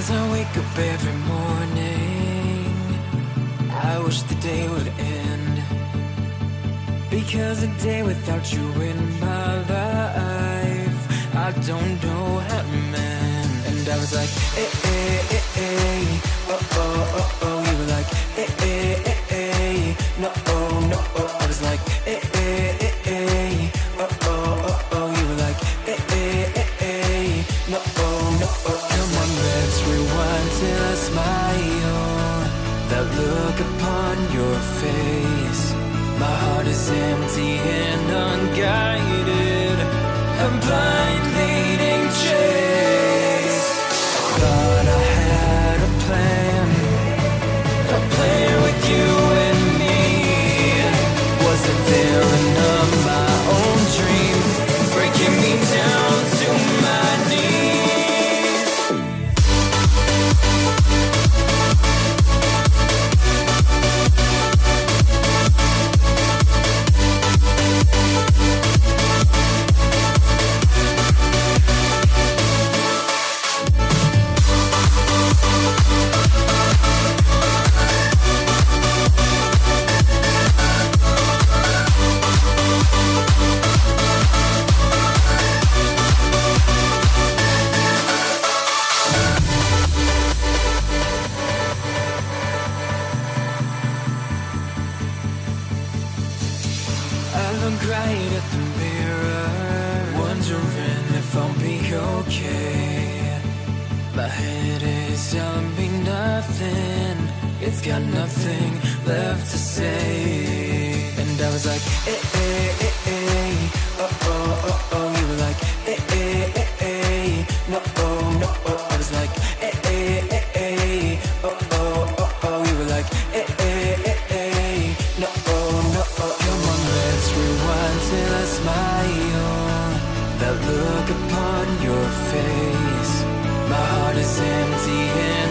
As I wake up every morning, I wish the day would end, because a day without you in my life, I don't know how to mend. And I was like, eh, eh, eh, eh, oh, oh, oh, oh. You were like, eh, eh, eh, eh, no, oh, no, oh. I was like, eh, eh, eh, eh, oh, oh, oh, oh. You were like, eh, eh, eh, eh, no, oh, no, oh. Come on, let's rewind till I smile, that look upon your face. My heart is empty and unguided, a blind leading chase. I thought I had a plan with you and me. Was it villain of my own dream, breaking me down to my knees? I look right at the mirror, wondering if I'll be okay. My head is telling me nothing, it's got nothing left to say. And I was like, eh, eh, eh, eh, oh, oh, oh, oh. You were like, eh, eh, eh, eh, no, oh, no, oh. I was like, eh, eh, eh, eh, oh, oh, oh, oh. You were like, eh, eh, eh, eh, no, oh, no, oh. Come on, let's rewind till I smile, that look upon your face. My heart is empty and